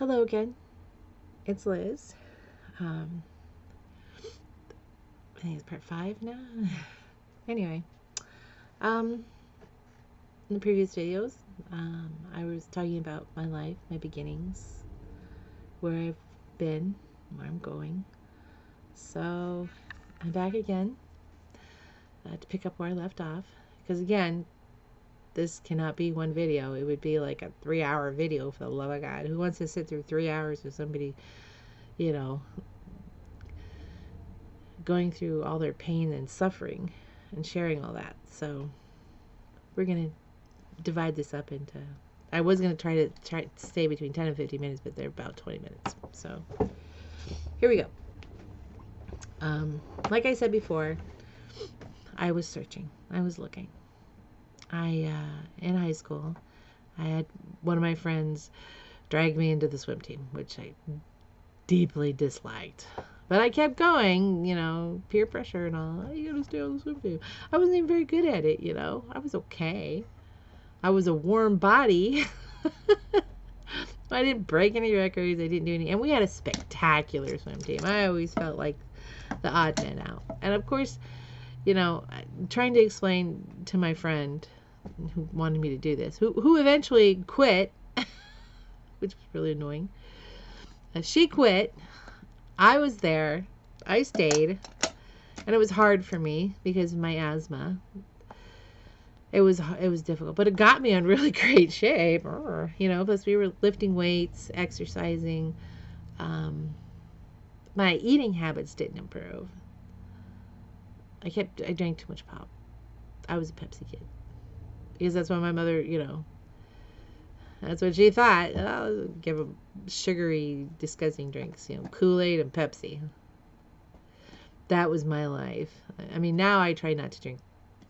Hello again. It's Liz. Um, I think it's part 5 now. Anyway, um, in the previous videos, I was talking about my life, my beginnings, where I've been, where I'm going. So I'm back again to pick up where I left off. Because again, this cannot be one video. It would be like a 3-hour video, for the love of God. Who wants to sit through 3 hours with somebody, you know, going through all their pain and suffering and sharing all that? So we're going to divide this up into, I was going to try to stay between 10 and 15 minutes, but they're about 20 minutes. So here we go. Like I said before, I was searching. I was looking. In high school, I had one of my friends drag me into the swim team, which I deeply disliked. But I kept going, peer pressure and all. Oh, you gotta stay on the swim team. I wasn't even very good at it, I was okay. I was a warm body. I didn't break any records. I didn't do any. And we had a spectacular swim team. I always felt like the odd man out. And of course, trying to explain to my friend who wanted me to do this, who eventually quit, which was really annoying. She quit. I was there. I stayed. And it was hard for me because of my asthma. It was difficult, but it got me in really great shape. Plus we were lifting weights, exercising. My eating habits didn't improve. I drank too much pop. I was a Pepsi kid. Because that's what my mother, that's what she thought. I'll give them sugary, disgusting drinks, Kool-Aid and Pepsi. That was my life. I mean, now I try not to drink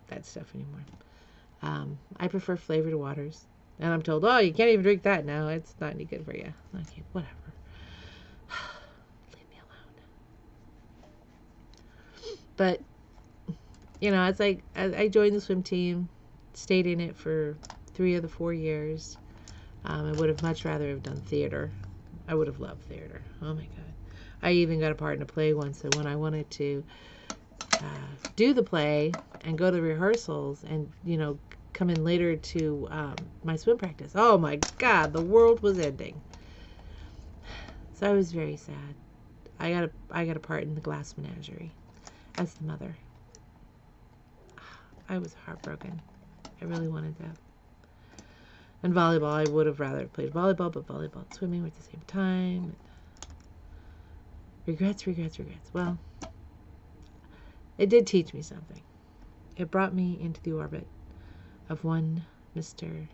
that stuff anymore. I prefer flavored waters. And I'm told, oh, you can't even drink that now. It's not any good for you. Okay, whatever. Leave me alone. But, it's like I joined the swim team, stayed in it for 3 of the 4 years. I would have much rather have done theater. I would have loved theater. Oh, my God. I even got a part in a play once, and when I wanted to do the play and go to rehearsals and, come in later to my swim practice. Oh my God, the world was ending. So I was very sad. I got a part in the Glass Menagerie as the mother. I was heartbroken. I really wanted that. And volleyball, I would have rather played volleyball, but volleyball and swimming were at the same time. Regrets. Well, it did teach me something. It brought me into the orbit of one Mr.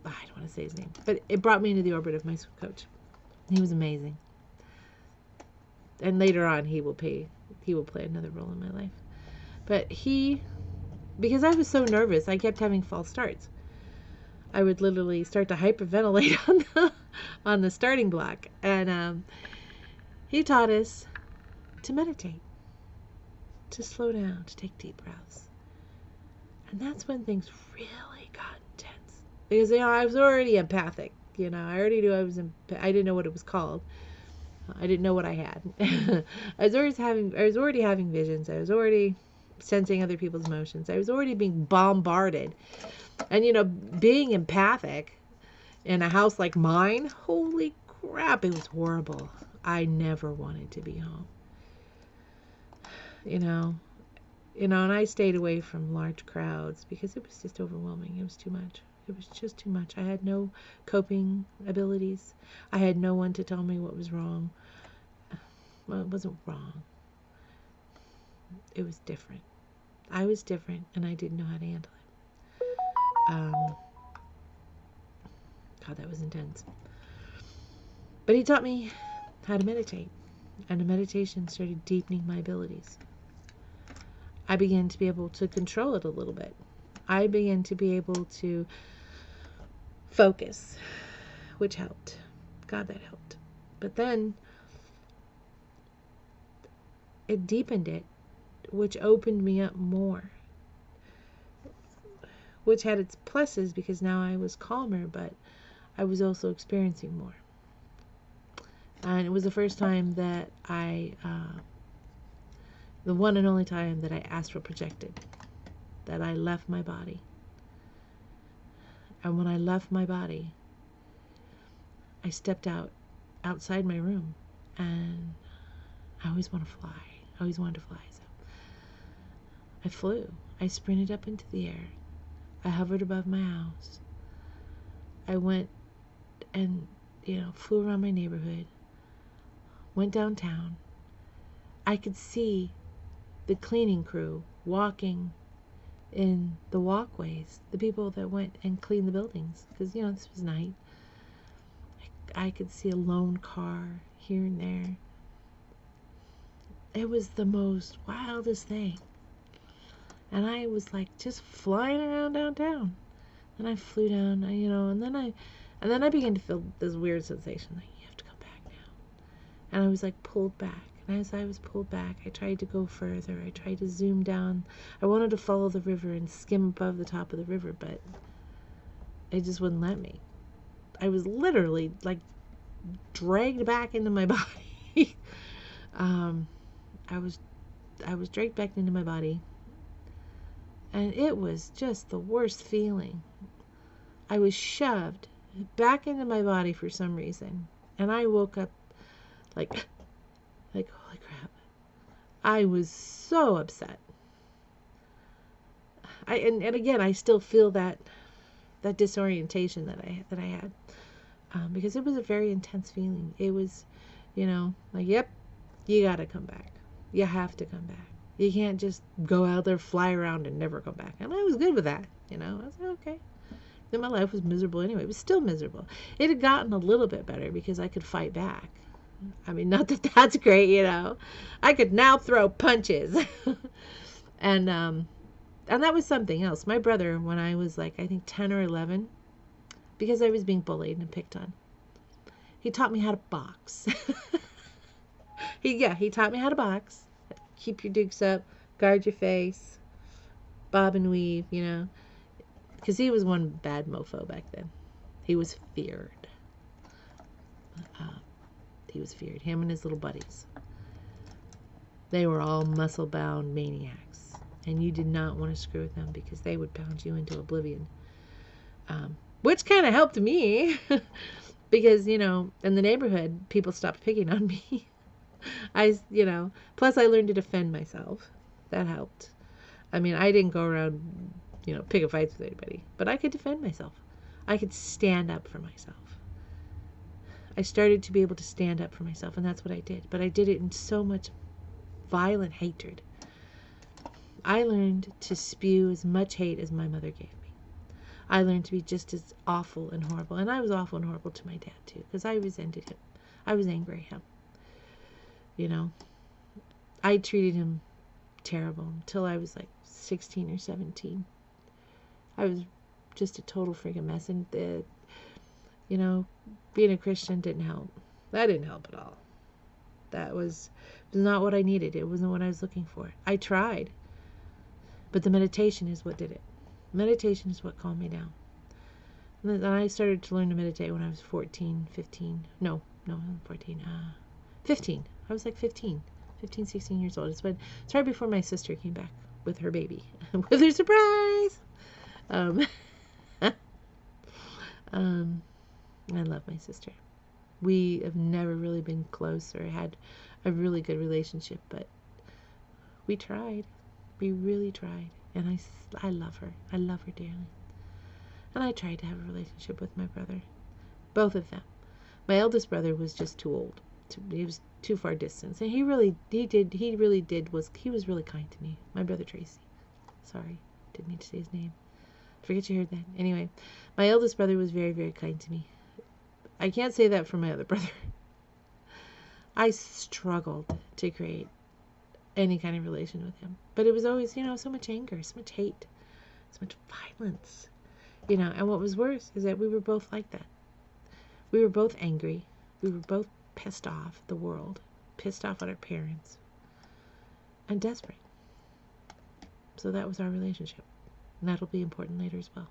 I don't want to say his name, but it brought me into the orbit of my swim coach. He was amazing. And later on, he will play another role in my life. But because I was so nervous, I kept having false starts. I would literally start to hyperventilate on the starting block. And he taught us to meditate, to slow down, to take deep breaths. And that's when things really got intense. Because, I was already empathic. I already knew I didn't know what it was called. I didn't know what I had. I was already having visions. I was already sensing other people's emotions. I was already being bombarded. And, being empathic in a house like mine, holy crap, it was horrible. I never wanted to be home. And I stayed away from large crowds because it was just overwhelming. It was too much. It was just too much. I had no coping abilities. I had no one to tell me what was wrong. Well, it wasn't wrong. It was different. I was different, and I didn't know how to handle it. God, that was intense. But he taught me how to meditate, and the meditation started deepening my abilities. I began to be able to control it a little bit. I began to be able to focus, which helped. God, that helped. But then it deepened it, which opened me up more, which had its pluses because now I was calmer, but I was also experiencing more. And it was the first time that the one and only time that I astral projected, that I left my body. And when I left my body, I stepped outside my room, and I always want to fly. I always wanted to fly. So I flew. I sprinted up into the air. I hovered above my house. I went and, flew around my neighborhood, went downtown. I could see the cleaning crew walking in the walkways, the people that went and cleaned the buildings, because, this was night. I could see a lone car here and there. It was the most wildest thing. And I was like just flying around downtown. Then I flew down, and then I began to feel this weird sensation, like, you have to come back now. And I was like pulled back. And as I was pulled back, I tried to go further. I tried to zoom down. I wanted to follow the river and skim above the top of the river, but it just wouldn't let me. I was literally like dragged back into my body. I was dragged back into my body, and it was just the worst feeling. I was shoved back into my body for some reason, and I woke up like holy crap. I was so upset. And again, I still feel that disorientation that I had, because it was a very intense feeling. It was, like, yep, you gotta come back. You have to come back. You can't just go out there, fly around, and never come back. And I was good with that. I was like, okay. Then my life was miserable anyway. It was still miserable. It had gotten a little bit better because I could fight back. I mean, not that that's great, I could now throw punches. And that was something else. My brother, when I was like, I think 10 or 11, because I was being bullied and picked on, he taught me how to box. He taught me how to box. Keep your dukes up, guard your face, bob and weave, because he was one bad mofo back then. He was feared. He was feared. Him and his little buddies. They were all muscle-bound maniacs, and you did not want to screw with them because they would pound you into oblivion. Which kind of helped me because, in the neighborhood, people stopped picking on me. Plus I learned to defend myself. That helped. I mean, I didn't go around, picking fights with anybody, but I could defend myself. I could stand up for myself. I started to be able to stand up for myself, and that's what I did. But I did it in so much violent hatred. I learned to spew as much hate as my mother gave me. I learned to be just as awful and horrible. And I was awful and horrible to my dad, too, because I resented him. I was angry at him. I treated him terrible until I was like 16 or 17. I was just a total freaking mess. And, being a Christian didn't help. That didn't help at all. That was not what I needed. It wasn't what I was looking for. I tried. But the meditation is what did it. Meditation is what calmed me down. And then I started to learn to meditate when I was 14, 15. No, 14. 15. I was like 15, 16 years old. It's right before my sister came back with her baby. With her surprise! I love my sister. We have never really been close or had a really good relationship, but we tried. We really tried. And I love her. I love her dearly. And I tried to have a relationship with my brother. Both of them. My eldest brother was just too old. He was too far distance. And he was really kind to me. My brother Tracy. Sorry. Didn't mean to say his name. Forget you heard that. Anyway, my eldest brother was very, very kind to me. I can't say that for my other brother. I struggled to create any kind of relation with him. But it was always, so much anger, so much hate, so much violence. And what was worse is that we were both like that. We were both angry. We were both pissed off at the world, pissed off at our parents, and desperate. So that was our relationship. And that'll be important later as well.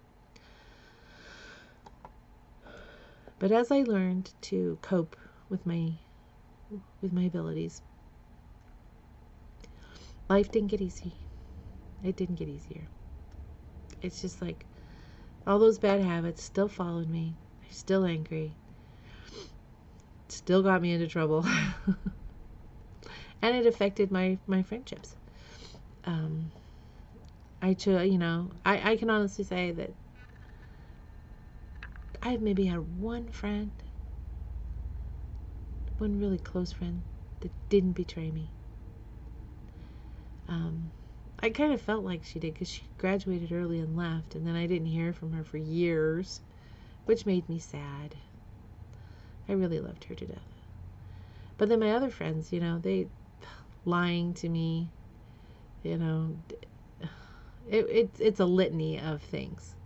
But as I learned to cope with my abilities, life didn't get easy. It didn't get easier. It's just like all those bad habits still followed me. I'm still angry. Still got me into trouble. And it affected my friendships. I can honestly say that I've maybe had one friend, one really close friend, that didn't betray me. I kind of felt like she did because she graduated early and left, and then I didn't hear from her for years, which made me sad. I really loved her to death. But then my other friends, they lying to me, it's a litany of things,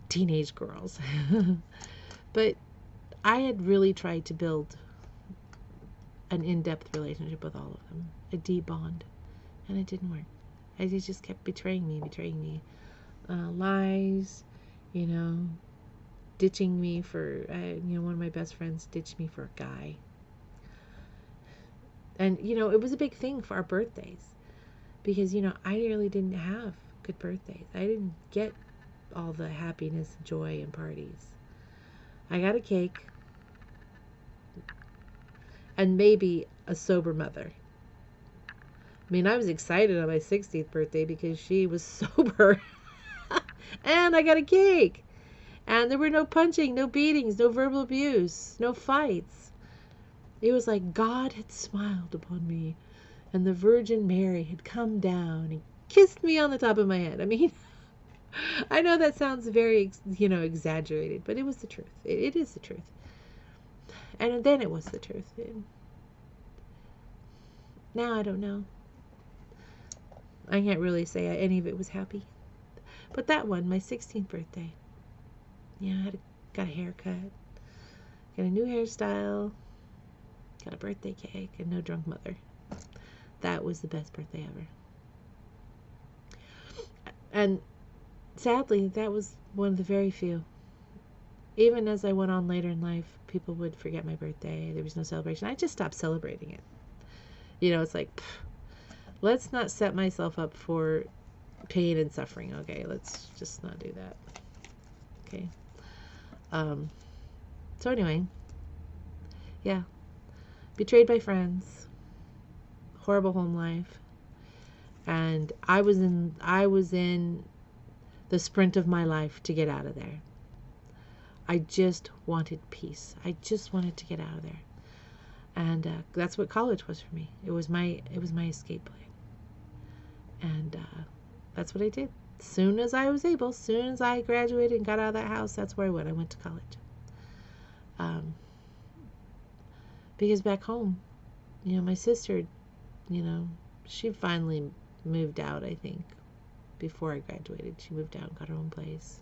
teenage girls. But I had really tried to build an in-depth relationship with all of them, a deep bond, and it didn't work. They just kept betraying me. Lies, ditching me for, one of my best friends ditched me for a guy. And, it was a big thing for our birthdays because, I really didn't have good birthdays. I didn't get all the happiness, joy, and parties. I got a cake and maybe a sober mother. I mean, I was excited on my 60th birthday because she was sober. And I got a cake. And there were no punching, no beatings, no verbal abuse, no fights. It was like God had smiled upon me and the Virgin Mary had come down and kissed me on the top of my head. I mean, I know that sounds very, exaggerated, but it was the truth. It is the truth. And then it was the truth. Now I don't know. I can't really say any of it was happy. But that one, my 16th birthday, I got a haircut, got a new hairstyle, got a birthday cake, and no drunk mother. That was the best birthday ever. And sadly, that was one of the very few. Even as I went on later in life, people would forget my birthday. There was no celebration. I just stopped celebrating it. It's like, let's not set myself up for pain and suffering. Okay, let's just not do that. Okay. So anyway, yeah, betrayed by friends, horrible home life, and I was in the sprint of my life to get out of there. I just wanted peace. I just wanted to get out of there, and that's what college was for me. It was my escape plan, and that's what I did. As soon as I was able, as soon as I graduated and got out of that house, that's where I went. I went to college. Because back home, my sister, she finally moved out, I think, before I graduated. She moved out and got her own place.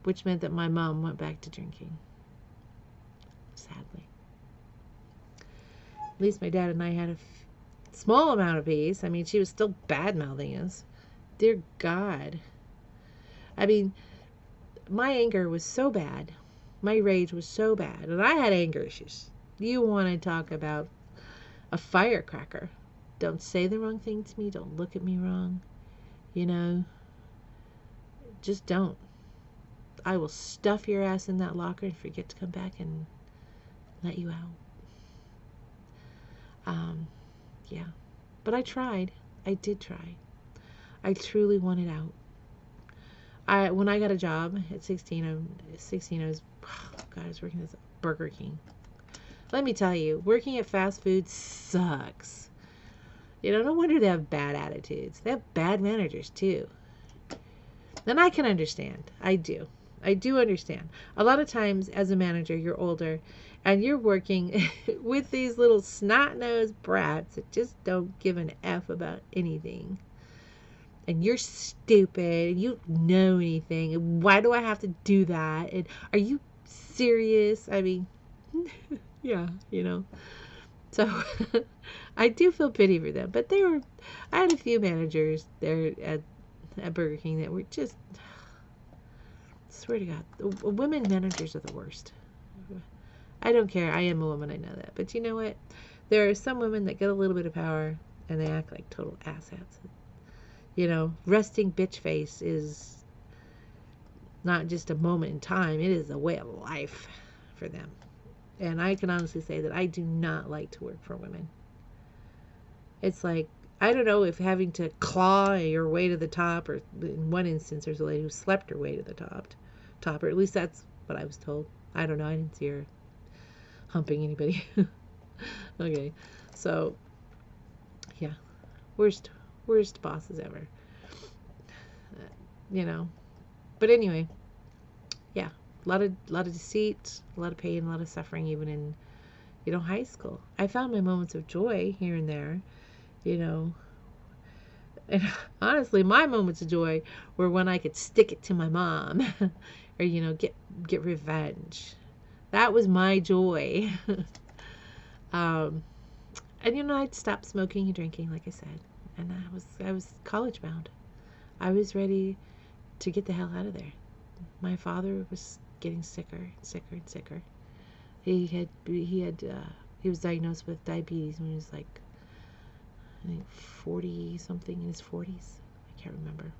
Which meant that my mom went back to drinking. Sadly. At least my dad and I had a small amount of peace. I mean, she was still bad-mouthing us. Dear God. I mean, my anger was so bad. My rage was so bad. And I had anger issues. You want to talk about a firecracker. Don't say the wrong thing to me. Don't look at me wrong. Just don't. I will stuff your ass in that locker and forget to come back and let you out. Yeah. But I tried. I did try. I truly wanted out. When I got a job at 16, I was working at Burger King. Let me tell you, working at fast food sucks. No wonder they have bad attitudes. They have bad managers too. And I can understand. I do understand. A lot of times as a manager, you're older and you're working with these little snot-nosed brats that just don't give an F about anything. And you're stupid and you don't know anything. And why do I have to do that? And are you serious? I mean, yeah, So I do feel pity for them. But I had a few managers there at Burger King that were just Swear to God, women managers are the worst. I don't care. I am a woman. I know that. But you know what? There are some women that get a little bit of power and they act like total asshats. You know, resting bitch face is not just a moment in time. It is a way of life for them. And I can honestly say that I do not like to work for women. It's like, I don't know if having to claw your way to the top, or in one instance there's a lady who slept her way to the top, or at least that's what I was told. I don't know. I didn't see her humping anybody. Okay, so yeah, worst bosses ever. You know, but anyway, yeah, a lot of deceit, a lot of pain, a lot of suffering, even in high school. I found my moments of joy here and there, you know. And honestly, my moments of joy were when I could stick it to my mom or, get revenge. That was my joy. And, I'd stop smoking and drinking, like I said. And I was college bound. I was ready to get the hell out of there. My father was getting sicker and sicker and sicker. He was diagnosed with diabetes when he was like, I think 40 something, in his 40s. I can't remember.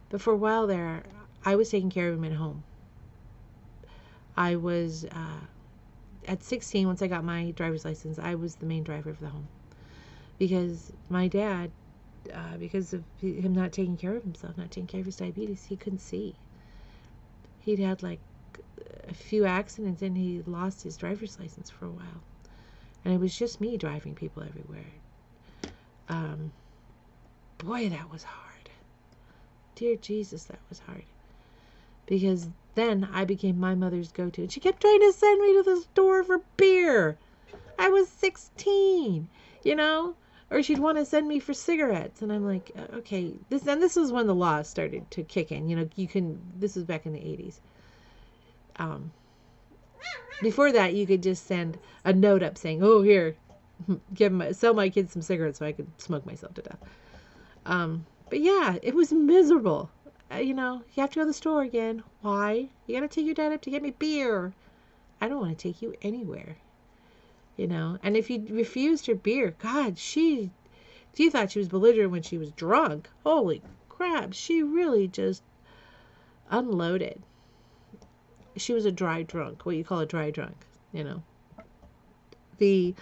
But for a while there, I was taking care of him at home. I was, at 16, once I got my driver's license, I was the main driver of the home. Because my dad, because of him not taking care of himself, not taking care of his diabetes, he couldn't see. He'd had like a few accidents and he lost his driver's license for a while. And it was just me driving people everywhere. Boy, that was hard. Dear Jesus, that was hard. Because then I became my mother's go-to. And she kept trying to send me to the store for beer. I was 16, Or she'd want to send me for cigarettes. And I'm like, okay. This was when the law started to kick in. This was back in the 80s. Before that, you could just send a note up saying, oh, here, sell my kids some cigarettes so I could smoke myself to death. But yeah, it was miserable. You have to go to the store again. Why? You got to take your dad up to get me beer. I don't want to take you anywhere. And if you refused her beer, God, if you thought she was belligerent when she was drunk, holy crap, she really just unloaded. She was a dry drunk, what you call a dry drunk, The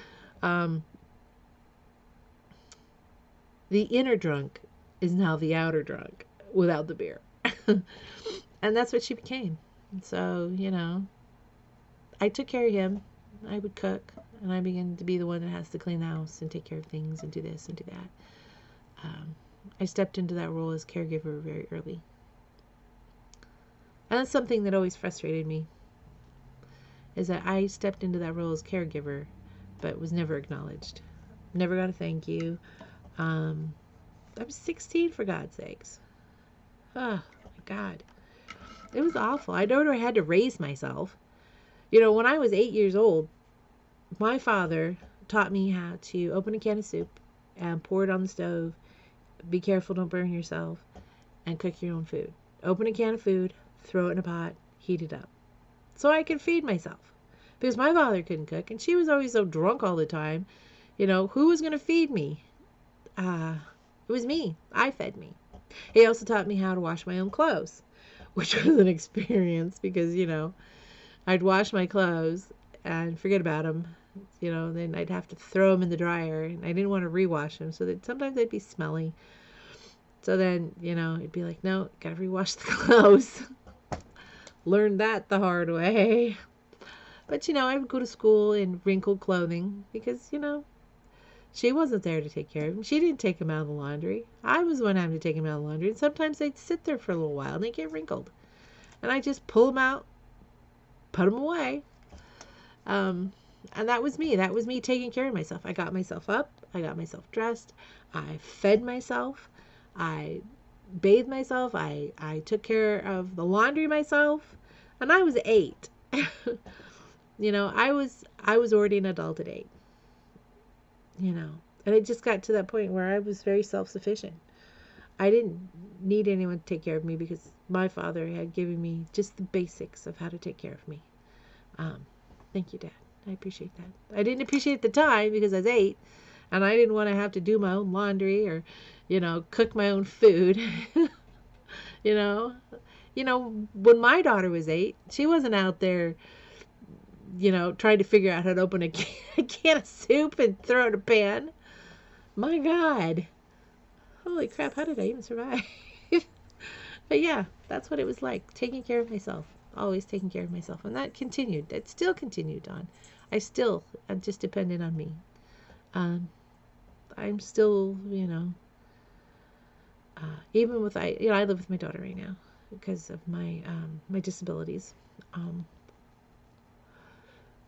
inner drunk is now the outer drunk without the beer. And that's what she became. So, I took care of him. I would cook, and I began to be the one that has to clean the house and take care of things and do this and do that. I stepped into that role as caregiver very early. And that's something that always frustrated me, is that I stepped into that role as caregiver, but was never acknowledged. Never got a thank you. I was 16, for God's sakes. Oh, my God. It was awful. I know I had to raise myself. When I was 8 years old, my father taught me how to open a can of soup and pour it on the stove. Be careful, don't burn yourself, and cook your own food. Open a can of food, throw it in a pot, heat it up. So I could feed myself. Because my father couldn't cook, and she was always so drunk all the time. Who was going to feed me? It was me. I fed me. He also taught me how to wash my own clothes, which was an experience because, I'd wash my clothes and forget about them. Then I'd have to throw them in the dryer, and I didn't want to rewash them, so that sometimes they'd be smelly. So then, it'd be like, no, gotta rewash the clothes. Learned that the hard way. But, I would go to school in wrinkled clothing because, she wasn't there to take care of him. She didn't take him out of the laundry. I was the one having to take him out of the laundry. And sometimes they'd sit there for a little while and they'd get wrinkled. And I just pull them out, put them away. And that was me. That was me taking care of myself. I got myself up. I got myself dressed. I fed myself. I bathed myself. I took care of the laundry myself. And I was 8. I was already an adult at 8. And it just got to that point where I was very self-sufficient. I didn't need anyone to take care of me because my father had given me just the basics of how to take care of me. Thank you, Dad. I appreciate that. I didn't appreciate it at the time because I was 8 and I didn't want to have to do my own laundry or, cook my own food. you know, when my daughter was 8, she wasn't out there, trying to figure out how to open a can of soup and throw it in a pan. My God. Holy crap, how did I even survive? But yeah, that's what it was like, taking care of myself. Always taking care of myself. And that continued. That still continued on. I'm just dependent on me. I'm still, even with, I live with my daughter right now because of my disabilities.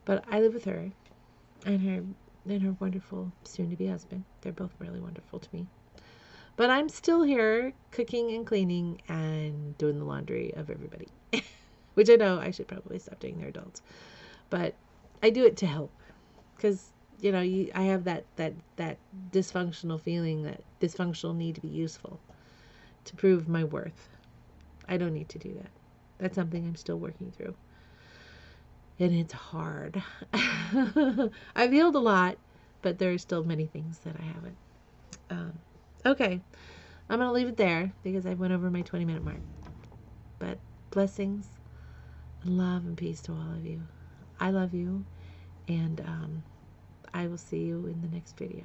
But I live with her and her wonderful soon-to-be husband. They're both really wonderful to me. But I'm still here cooking and cleaning and doing the laundry of everybody. Which I know I should probably stop doing. They're adults. But I do it to help. Because, I have that dysfunctional feeling, that dysfunctional need to be useful. To prove my worth. I don't need to do that. That's something I'm still working through. And it's hard. I've healed a lot. But there are still many things that I haven't. Okay. I'm going to leave it there because I went over my 20-minute mark. But blessings and love and peace to all of you. I love you, and I will see you in the next video.